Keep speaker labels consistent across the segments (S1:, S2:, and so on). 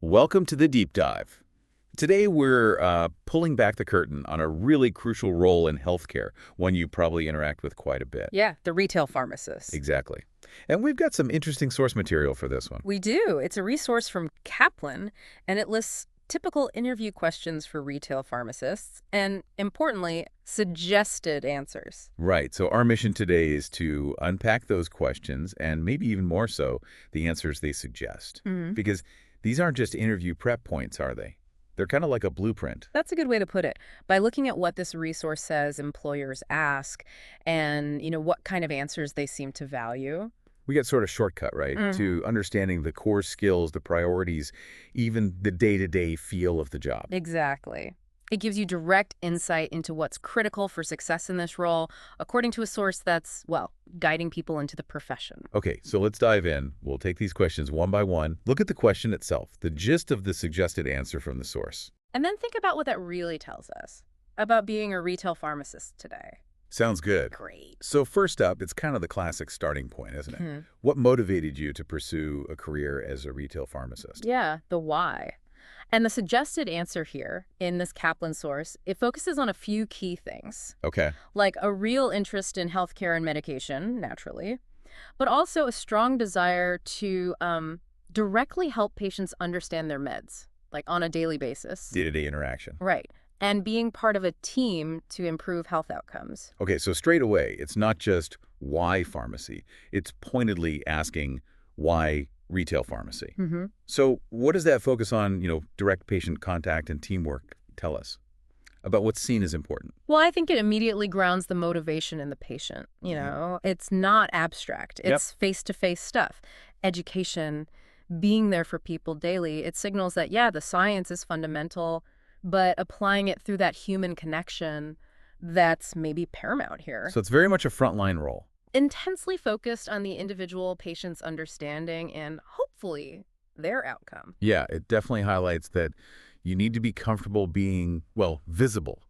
S1: Welcome to the deep dive. Today we're pulling back the curtain on a really crucial role in healthcare, one you probably interact with quite a bit.
S2: Yeah, the retail pharmacist.
S1: Exactly. And we've got some interesting source material for this one.
S2: We do. It's a resource from Kaplan, and it lists typical interview questions for retail pharmacists and, importantly, suggested answers.
S1: Right. So our mission today is to unpack those questions and maybe even more so, the answers they suggest.
S2: Mhm.
S1: Because these aren't just interview prep points, are they? They're kind of like a blueprint.
S2: That's a good way to put it. By looking at what this resource says employers ask and, what kind of answers they seem to value.
S1: We get sort of shortcut, right,
S2: Mhm.
S1: to understanding the core skills, the priorities, even the day-to-day feel of the job.
S2: Exactly. It gives you direct insight into what's critical for success in this role, according to a source that's, well, guiding people into the profession.
S1: Okay, so let's dive in. We'll take these questions one by one. Look at the question itself, the gist of the suggested answer from the source.
S2: And then think about what that really tells us about being a retail pharmacist today.
S1: Sounds good.
S2: Great.
S1: So first up, it's kind of the classic starting point, isn't it?
S2: Hmm.
S1: What motivated you to pursue a career as a retail pharmacist?
S2: Yeah, the why. And the suggested answer here in this Kaplan source, it focuses on a few key things,
S1: Okay.
S2: like a real interest in healthcare and medication, naturally, but also a strong desire to directly help patients understand their meds, like on a daily basis.
S1: Day-to-day interaction.
S2: Right. And being part of a team to improve health outcomes.
S1: Okay, so straight away, it's not just why pharmacy. It's pointedly asking why retail pharmacy.
S2: Mm-hmm.
S1: So what does that focus on, direct patient contact and teamwork tell us about what's seen as important?
S2: Well, I think it immediately grounds the motivation in the patient. It's not abstract.
S1: Yep.
S2: It's face-to-face stuff. Education, being there for people daily. It signals that, yeah, the science is fundamental, but applying it through that human connection, that's maybe paramount here.
S1: So it's very much a frontline role.
S2: Intensely focused on the individual patient's understanding and hopefully their outcome.
S1: Yeah, it definitely highlights that you need to be comfortable being, well, visible,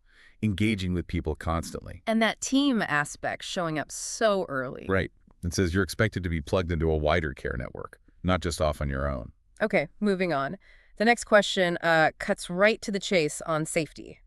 S1: engaging with people constantly.
S2: And that team aspect showing up so early.
S1: Right. It says you're expected to be plugged into a wider care network, not just off on your own.
S2: Okay, moving on. The next question cuts right to the chase on safety.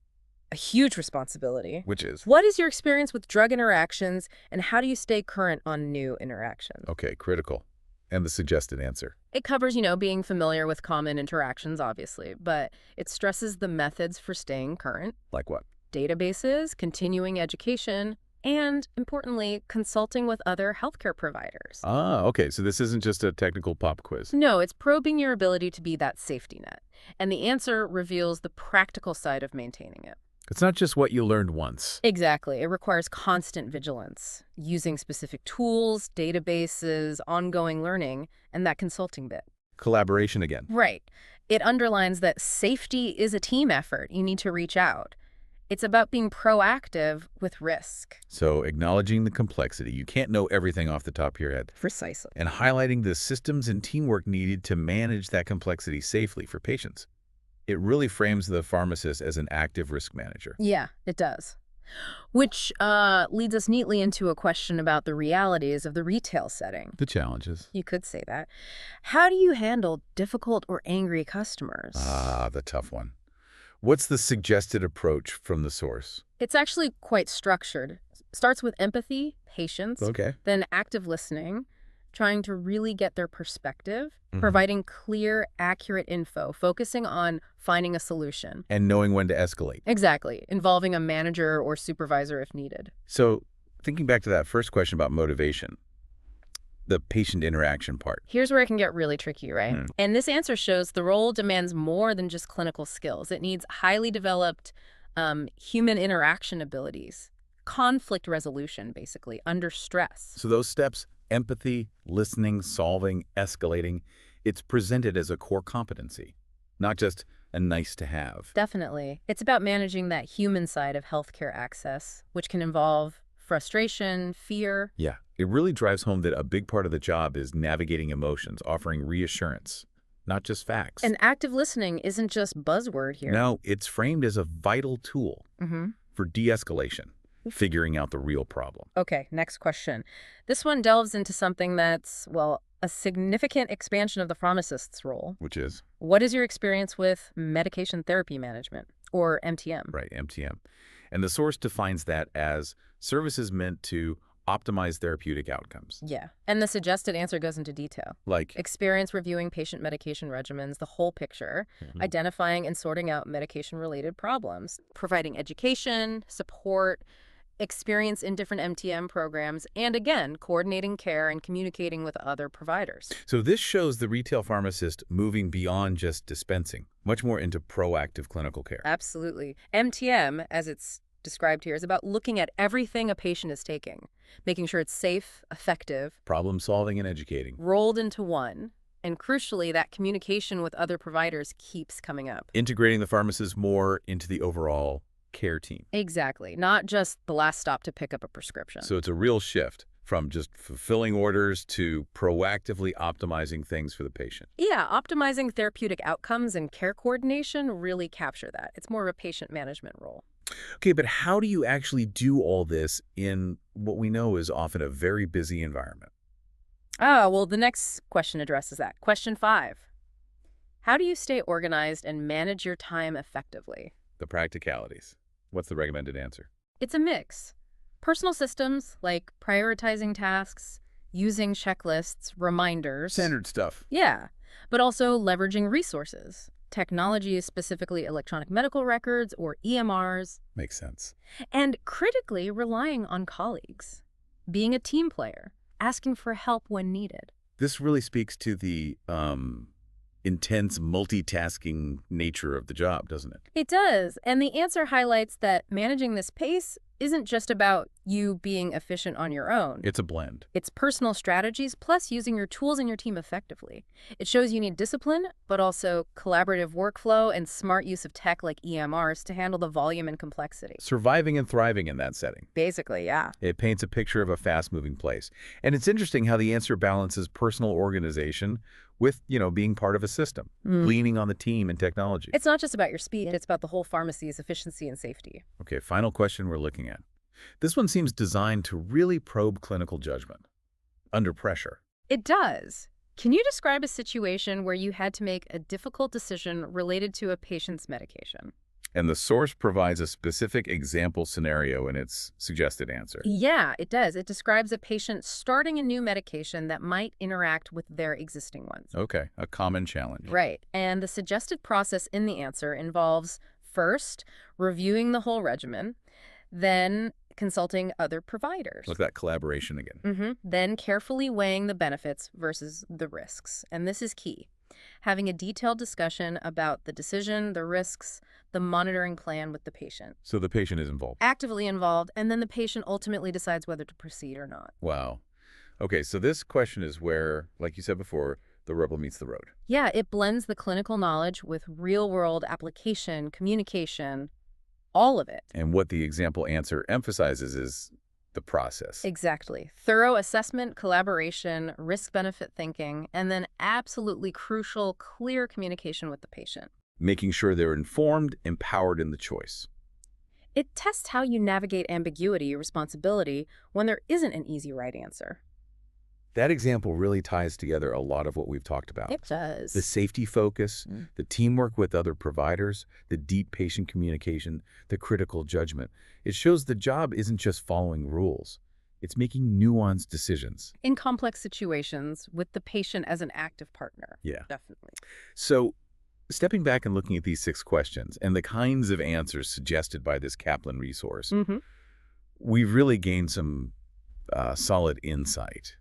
S2: A huge responsibility.
S1: Which is,
S2: What is your experience with drug interactions, and how do you stay current on new interactions?
S1: okay, critical. And the suggested answer.
S2: It covers, being familiar with common interactions, obviously, but it stresses the methods for staying current,
S1: Like what?
S2: databases, continuing education, and, importantly, consulting with other healthcare providers.
S1: Ah, okay, so this isn't just a technical pop quiz.
S2: No, it's probing your ability to be that safety net. And the answer reveals the practical side of maintaining it.
S1: It's not just what you learned once.
S2: Exactly. It requires constant vigilance, using specific tools, databases, ongoing learning, and that consulting bit.
S1: Collaboration again.
S2: Right. It underlines that safety is a team effort. You need to reach out. It's about being proactive with risk.
S1: So acknowledging the complexity. You can't know everything off the top of your head.
S2: Precisely.
S1: And highlighting the systems and teamwork needed to manage that complexity safely for patients. It really frames the pharmacist as an active risk manager.
S2: Yeah, it does. Which leads us neatly into a question about the realities of the retail setting.
S1: The challenges.
S2: You could say that. How do you handle difficult or angry customers?
S1: Ah, the tough one. What's the suggested approach from the source?
S2: It's actually quite structured. Starts with empathy, patience,
S1: Okay.
S2: then active listening, trying to really get their perspective,
S1: Mhm.
S2: providing clear, accurate info, focusing on finding a solution.
S1: And knowing when to escalate.
S2: Exactly, involving a manager or supervisor if needed.
S1: So thinking back to that first question about motivation, the patient interaction part.
S2: Here's where it can get really tricky, right?
S1: Hmm.
S2: And this answer shows the role demands more than just clinical skills. It needs highly developed human interaction abilities, conflict resolution, basically, under stress.
S1: So those steps, empathy, listening, solving, escalating, it's presented as a core competency, not just a nice to have.
S2: Definitely. It's about managing that human side of healthcare access, which can involve frustration, fear.
S1: Yeah, it really drives home that a big part of the job is navigating emotions, offering reassurance, not just facts.
S2: And active listening isn't just buzzword here.
S1: No, it's framed as a vital tool
S2: Mm-hmm.
S1: for de-escalation, figuring out the real problem.
S2: Okay, next question. This one delves into something that's, well, a significant expansion of the pharmacist's role.
S1: Which is?
S2: What is your experience with medication therapy management, or MTM?
S1: Right, MTM. And the source defines that as services meant to optimize therapeutic outcomes.
S2: Yeah. And the suggested answer goes into detail.
S1: Like,
S2: Experience reviewing patient medication regimens, the whole picture, identifying and sorting out medication-related problems, providing education, support, experience in different MTM programs, and again, coordinating care and communicating with other providers.
S1: so this shows the retail pharmacist moving beyond just dispensing, much more into proactive clinical care.
S2: Absolutely. MTM, as it's described here, is about looking at everything a patient is taking, making sure it's safe, effective,
S1: Problem solving and educating.
S2: rolled into one, and crucially, that communication with other providers keeps coming up.
S1: Integrating the pharmacist more into the overall care team.
S2: Exactly. Not just the last stop to pick up a prescription.
S1: So it's a real shift from just fulfilling orders to proactively optimizing things for the patient.
S2: Yeah, optimizing therapeutic outcomes and care coordination really capture that. It's more of a patient management role.
S1: Okay, but how do you actually do all this in what we know is often a very busy environment?
S2: Well, the next question addresses that. Question 5. How do you stay organized and manage your time effectively?
S1: The practicalities. What's the recommended answer?
S2: It's a mix. Personal systems like prioritizing tasks, using checklists, reminders.
S1: Standard stuff.
S2: Yeah, but also leveraging resources. Technology, specifically electronic medical records or EMRs.
S1: Makes sense.
S2: And critically, relying on colleagues. Being a team player. Asking for help when needed.
S1: This really speaks to the intense multitasking nature of the job, doesn't it?
S2: It does. And the answer highlights that managing this pace isn't just about you being efficient on your own.
S1: It's a blend.
S2: It's personal strategies plus using your tools and your team effectively. It shows you need discipline, but also collaborative workflow and smart use of tech like EMRs to handle the volume and complexity.
S1: Surviving and thriving in that setting.
S2: Basically, yeah.
S1: It paints a picture of a fast-moving place. And it's interesting how the answer balances personal organization with, being part of a system, leaning on the team and technology.
S2: It's not just about your speed, it's about the whole pharmacy's efficiency and safety.
S1: Okay, final question we're looking at. This one seems designed to really probe clinical judgment under pressure.
S2: It does. Can you describe a situation where you had to make a difficult decision related to a patient's medication?
S1: And the source provides a specific example scenario in its suggested answer.
S2: Yeah, it does. It describes a patient starting a new medication that might interact with their existing ones.
S1: Okay, a common challenge.
S2: Right. And the suggested process in the answer involves, first, reviewing the whole regimen, then consulting other providers.
S1: Look at that collaboration again.
S2: Then carefully weighing the benefits versus the risks. And this is key. Having a detailed discussion about the decision, the risks, the monitoring plan with the patient.
S1: So the patient is involved.
S2: Actively involved, and then the patient ultimately decides whether to proceed or not.
S1: Wow. Okay, so this question is where, like you said before, the rubber meets the road.
S2: Yeah, it blends the clinical knowledge with real-world application, communication, all of it.
S1: And what the example answer emphasizes is the process.
S2: Exactly. Thorough assessment, collaboration, risk-benefit thinking, and then absolutely crucial, clear communication with the patient.
S1: Making sure they're informed, empowered in the choice.
S2: It tests how you navigate ambiguity or responsibility when there isn't an easy right answer.
S1: That example really ties together a lot of what we've talked about.
S2: It does.
S1: The safety focus, the teamwork with other providers, the deep patient communication, the critical judgment. It shows the job isn't just following rules. It's making nuanced decisions.
S2: In complex situations with the patient as an active partner.
S1: Yeah.
S2: Definitely.
S1: So, stepping back and looking at these 6 questions and the kinds of answers suggested by this Kaplan resource, we've really gained some solid insight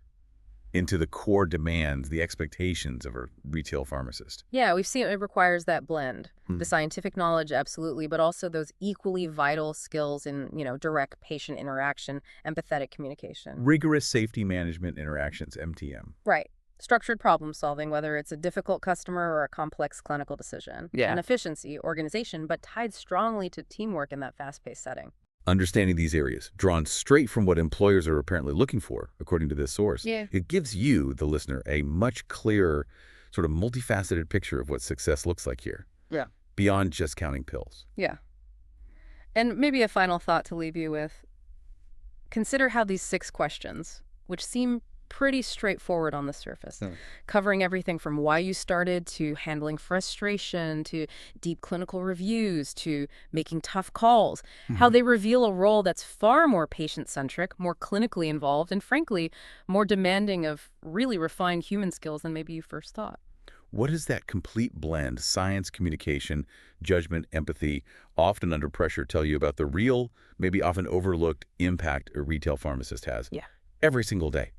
S1: into the core demands, the expectations of a retail pharmacist.
S2: Yeah, we've seen it requires that blend. The scientific knowledge, absolutely, but also those equally vital skills in, direct patient interaction, empathetic communication.
S1: Rigorous safety management interactions, MTM.
S2: Right. Structured problem solving, whether it's a difficult customer or a complex clinical decision.
S1: Yeah.
S2: And efficiency, organization, but tied strongly to teamwork in that fast-paced setting.
S1: Understanding these areas, drawn straight from what employers are apparently looking for, according to this source.
S2: Yeah.
S1: It gives you, the listener, a much clearer, sort of multifaceted picture of what success looks like here.
S2: Yeah.
S1: Beyond just counting pills.
S2: Yeah. And maybe a final thought to leave you with. Consider how these 6 questions, which seem pretty straightforward on the surface,
S1: Hmm.
S2: covering everything from why you started to handling frustration to deep clinical reviews to making tough calls, how
S1: Mhm.
S2: they reveal a role that's far more patient-centric, more clinically involved, and frankly, more demanding of really refined human skills than maybe you first thought.
S1: What does that complete blend, science, communication, judgment, empathy, often under pressure, tell you about the real, maybe often overlooked impact a retail pharmacist has
S2: Yeah.
S1: every single day?